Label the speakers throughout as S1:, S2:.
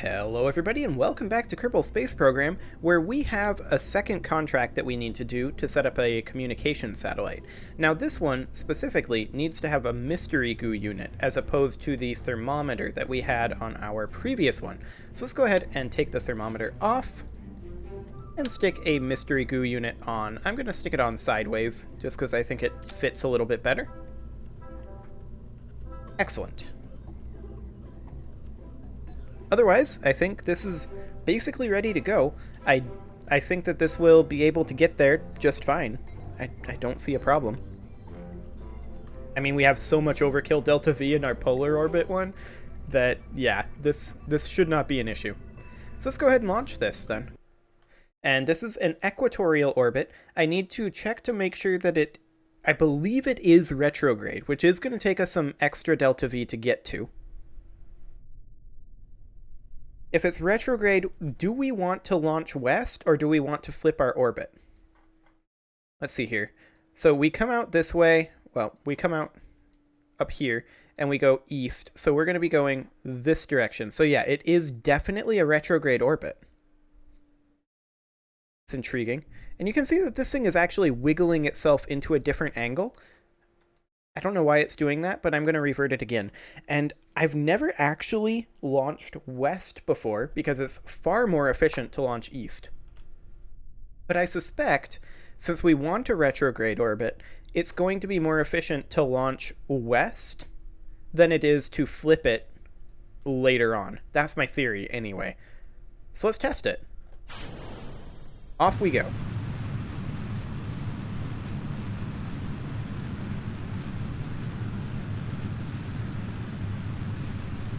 S1: Hello everybody and welcome back to Kerbal Space Program, where we have a second contract that we need to do to set up a communication satellite. Now this one, specifically, needs to have a mystery goo unit, as opposed to the thermometer that we had on our previous one. So let's go ahead and take the thermometer off, and stick a mystery goo unit on. I'm going to stick it on sideways, just because I think it fits a little bit better. Excellent. Otherwise, I think this is basically ready to go. I think that this will be able to get there just fine. I don't see a problem. I mean, we have so much overkill delta V in our polar orbit one that, yeah, this should not be an issue. So let's go ahead and launch this then. And this is an equatorial orbit. I need to check to make sure that I believe it is retrograde, which is going to take us some extra delta V to get to. If it's retrograde, do we want to launch west, or do we want to flip our orbit? Let's see here. So we come out this way. Well, we come out up here, and we go east. So we're going to be going this direction. So yeah, it is definitely a retrograde orbit. It's intriguing. And you can see that this thing is actually wiggling itself into a different angle. I don't know why it's doing that, but I'm going to revert it again. And I've never actually launched west before, because it's far more efficient to launch east. But I suspect, since we want a retrograde orbit, it's going to be more efficient to launch west than it is to flip it later on. That's my theory, anyway. So let's test it. Off we go.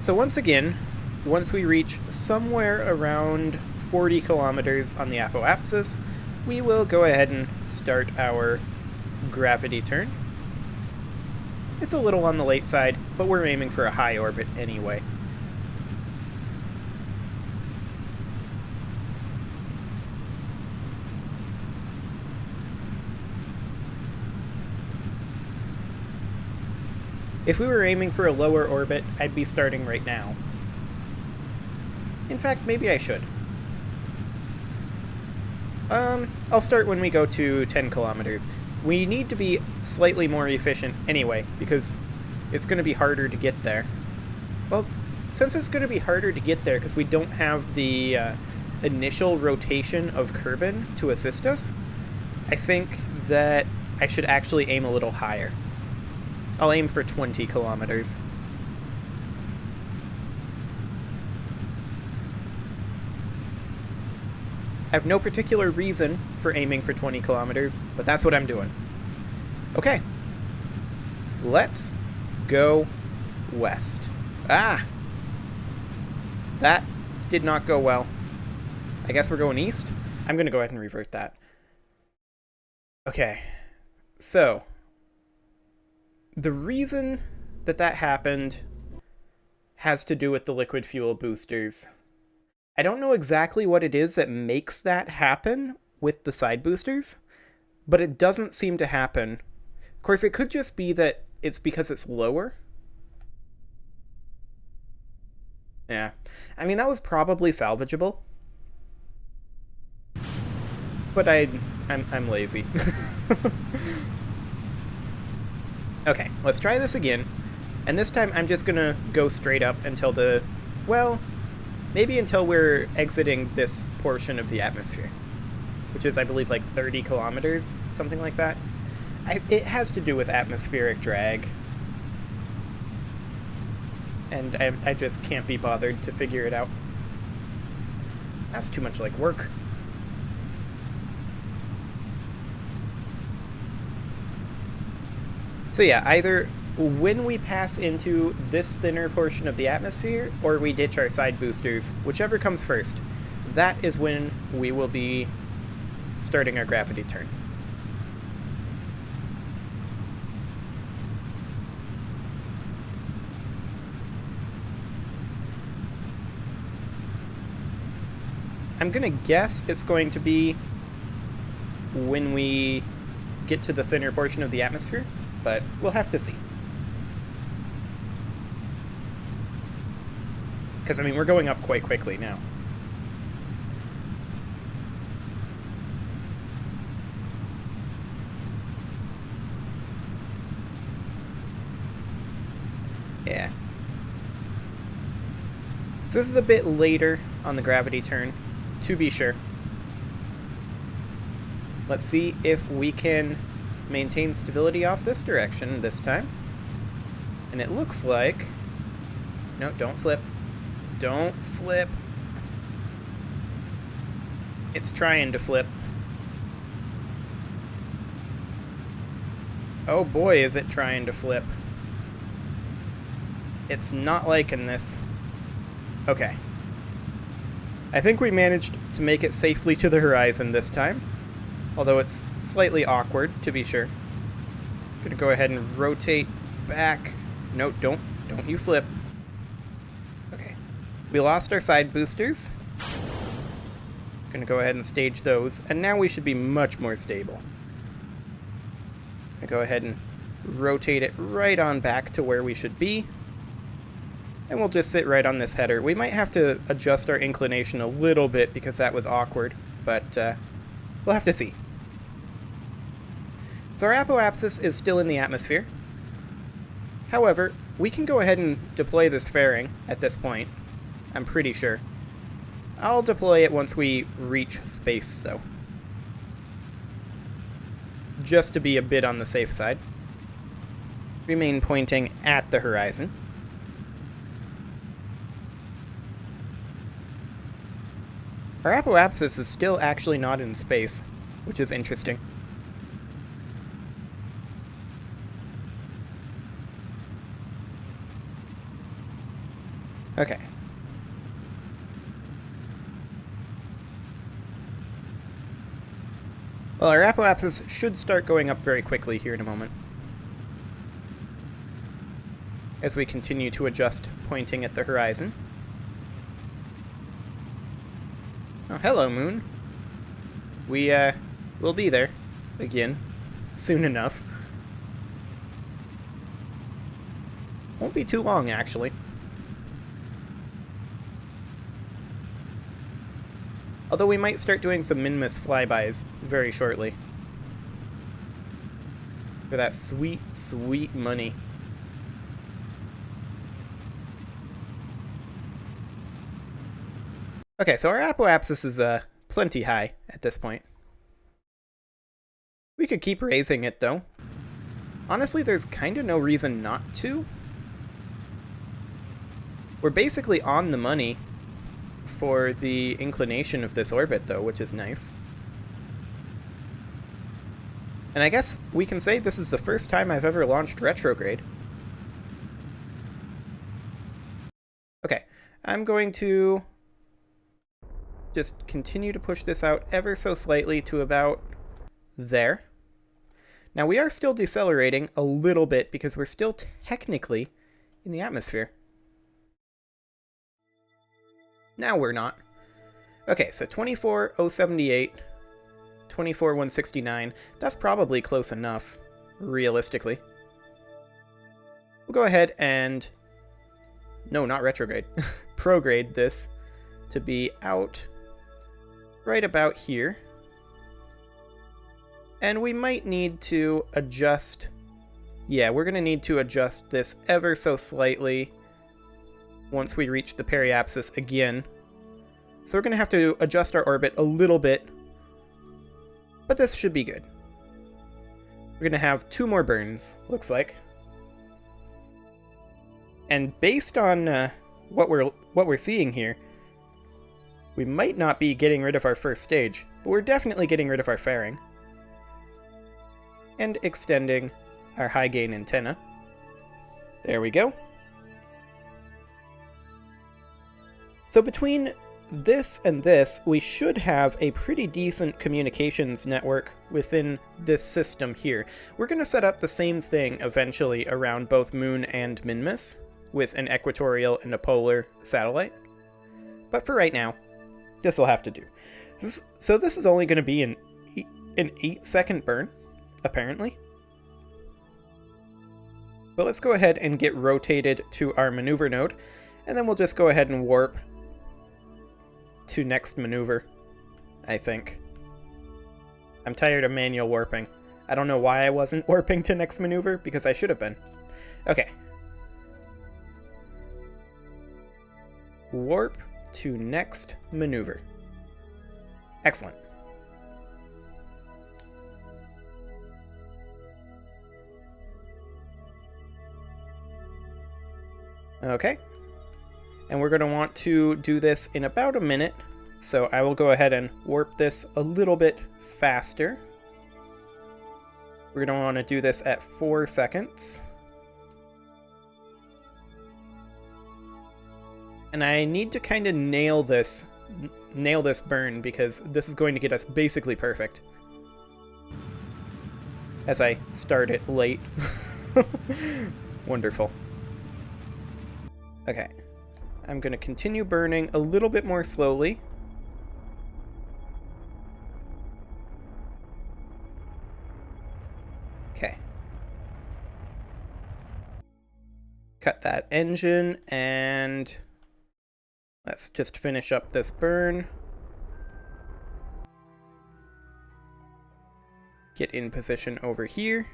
S1: So once again, once we reach somewhere around 40 kilometers on the apoapsis, we will go ahead and start our gravity turn. It's a little on the late side, but we're aiming for a high orbit anyway. If we were aiming for a lower orbit, I'd be starting right now. In fact, maybe I should. I'll start when we go to 10 kilometers. We need to be slightly more efficient anyway, because it's going to be harder to get there. Well, since it's going to be harder to get there because we don't have the initial rotation of Kerbal to assist us, I think that I should actually aim a little higher. I'll aim for 20 kilometers. I have no particular reason for aiming for 20 kilometers, but that's what I'm doing. Okay. Let's go west. Ah! That did not go well. I guess we're going east? I'm going to go ahead and revert that. Okay. So the reason that happened has to do with the liquid fuel boosters. I don't know exactly what it is that makes that happen with the side boosters, but it doesn't seem to happen. Of course, it could just be that it's because it's lower. Yeah. I mean, that was probably salvageable. But I'm lazy. Okay, let's try this again. And this time I'm just gonna go straight up until maybe until we're exiting this portion of the atmosphere, which is, I believe, like 30 kilometers, something like that. It has to do with atmospheric drag. And I just can't be bothered to figure it out. That's too much like work. So yeah, either when we pass into this thinner portion of the atmosphere, or we ditch our side boosters, whichever comes first, that is when we will be starting our gravity turn. I'm gonna guess it's going to be when we get to the thinner portion of the atmosphere, but we'll have to see. Because, I mean, we're going up quite quickly now. Yeah. So this is a bit later on the gravity turn, to be sure. Let's see if we can maintain stability off this direction this time. And it looks like... No, don't flip. Don't flip. It's trying to flip. Oh boy, is it trying to flip. It's not liking this. Okay. I think we managed to make it safely to the horizon this time. Although it's slightly awkward, to be sure. Gonna go ahead and rotate back. No, don't you flip. Okay. We lost our side boosters. Gonna go ahead and stage those, and now we should be much more stable. Gonna go ahead and rotate it right on back to where we should be. And we'll just sit right on this header. We might have to adjust our inclination a little bit because that was awkward, but we'll have to see. So our apoapsis is still in the atmosphere. However, we can go ahead and deploy this fairing at this point. I'm pretty sure. I'll deploy it once we reach space, though. Just to be a bit on the safe side. Remain pointing at the horizon. Our apoapsis is still actually not in space, which is interesting. Okay. Well, our apoapsis should start going up very quickly here in a moment. As we continue to adjust pointing at the horizon. Oh, hello, Moon. We'll be there again soon enough. Won't be too long, actually. Although we might start doing some Minmus flybys very shortly. For that sweet, sweet money. Okay, so our apoapsis is plenty high at this point. We could keep raising it, though. Honestly, there's kind of no reason not to. We're basically on the money for the inclination of this orbit, though, which is nice. And I guess we can say this is the first time I've ever launched retrograde. Okay, I'm going to just continue to push this out ever so slightly to about there. Now we are still decelerating a little bit because we're still technically in the atmosphere. Now we're not. Okay, so 24,078, 24,169. That's probably close enough, realistically. We'll go ahead and... No, not retrograde. Prograde this to be out right about here. And we might need to adjust... Yeah, we're going to need to adjust this ever so slightly once we reach the periapsis again. So we're going to have to adjust our orbit a little bit, but this should be good. We're going to have 2 more burns, looks like. And based on what we're seeing here, we might not be getting rid of our first stage, but we're definitely getting rid of our fairing. And extending our high gain antenna. There we go. So between this and this, we should have a pretty decent communications network within this system here. We're going to set up the same thing eventually around both Moon and Minmus, with an equatorial and a polar satellite. But for right now, this will have to do. So this is only going to be an 8-second burn, apparently. But let's go ahead and get rotated to our maneuver node. And then we'll just go ahead and warp to next maneuver, I think. I'm tired of manual warping. I don't know why I wasn't warping to next maneuver, because I should have been. Okay. Warp to next maneuver. Excellent. Okay. And we're going to want to do this in about a minute, so I will go ahead and warp this a little bit faster. We're going to want to do this at 4 seconds. And I need to kind of nail this burn, because this is going to get us basically perfect. As I start it late. Wonderful. Okay. I'm going to continue burning a little bit more slowly. Okay. Cut that engine, and let's just finish up this burn. Get in position over here.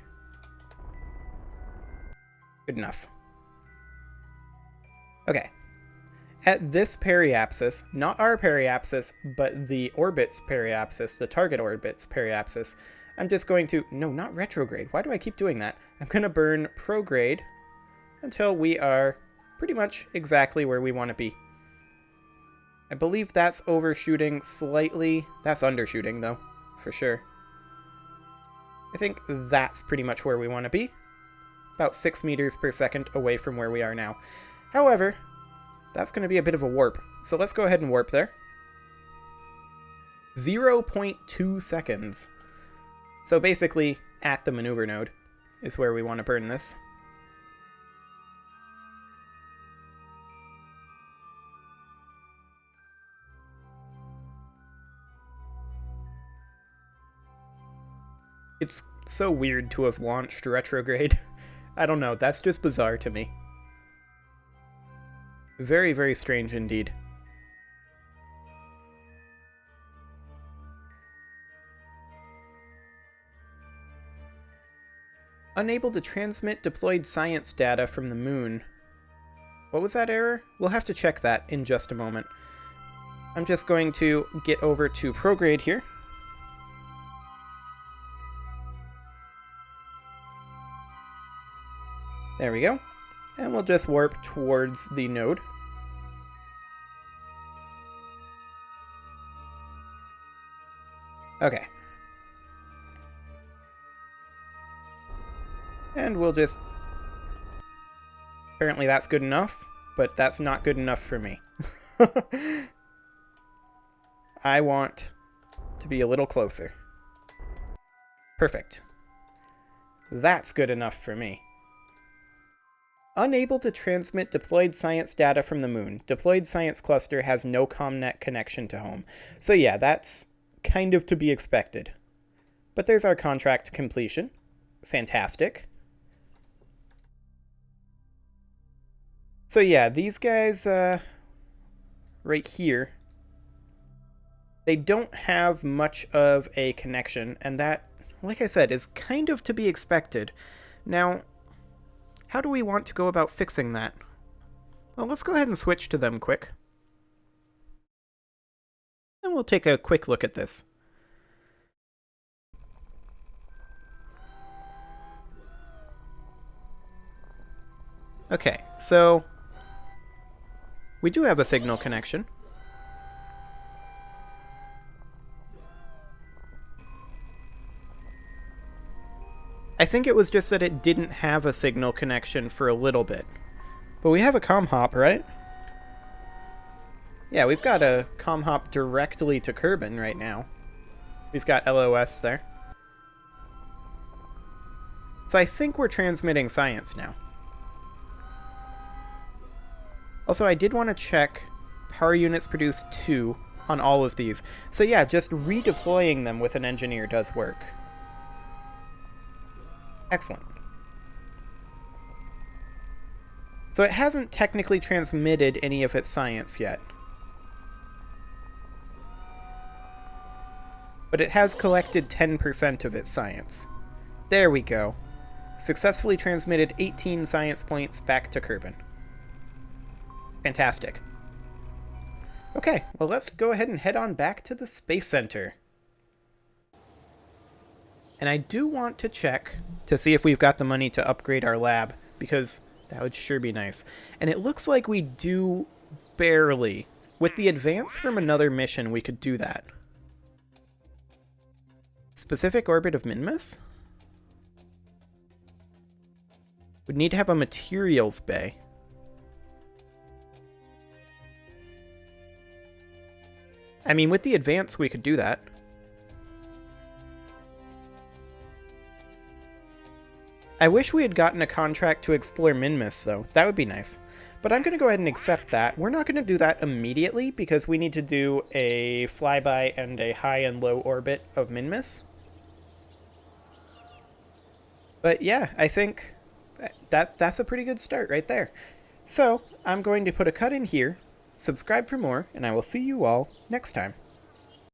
S1: Good enough. Okay. At this periapsis, not our periapsis, but the orbit's periapsis, the target orbit's periapsis, I'm just going to... No, not retrograde. Why do I keep doing that? I'm going to burn prograde until we are pretty much exactly where we want to be. I believe that's overshooting slightly. That's undershooting, though, for sure. I think that's pretty much where we want to be. About 6 meters per second away from where we are now. However, that's going to be a bit of a warp. So let's go ahead and warp there. 0.2 seconds. So basically, at the maneuver node is where we want to burn this. It's so weird to have launched retrograde. I don't know, that's just bizarre to me. Very, very strange indeed. Unable to transmit deployed science data from the moon. What was that error? We'll have to check that in just a moment. I'm just going to get over to prograde here. There we go. And we'll just warp towards the node. Okay. And we'll just... Apparently that's good enough, but that's not good enough for me. I want to be a little closer. Perfect. That's good enough for me. Unable to transmit deployed science data from the moon. Deployed science cluster has no ComNet connection to home. So yeah, that's kind of to be expected. But there's our contract completion. Fantastic. So yeah, these guys right here, they don't have much of a connection, and that, like I said, is kind of to be expected. Now, how do we want to go about fixing that? Well, let's go ahead and switch to them quick. And we'll take a quick look at this. Okay, so we do have a signal connection. I think it was just that it didn't have a signal connection for a little bit. But we have a comm hop, right? Yeah, we've got a comm hop directly to Kerbal right now. We've got LOS there. So I think we're transmitting science now. Also, I did want to check power units produced 2 on all of these. So yeah, just redeploying them with an engineer does work. Excellent. So it hasn't technically transmitted any of its science yet. But it has collected 10% of its science. There we go. Successfully transmitted 18 science points back to Kerbin. Fantastic. Okay, well let's go ahead and head on back to the Space Center. And I do want to check to see if we've got the money to upgrade our lab, because that would sure be nice. And it looks like we do barely. With the advance from another mission, we could do that. Specific orbit of Minmus? Would need to have a materials bay. I mean, with the advance, we could do that. I wish we had gotten a contract to explore Minmus, though. That would be nice. But I'm going to go ahead and accept that. We're not going to do that immediately, because we need to do a flyby and a high and low orbit of Minmus. But yeah, I think that's a pretty good start right there. So, I'm going to put a cut in here, subscribe for more, and I will see you all next time.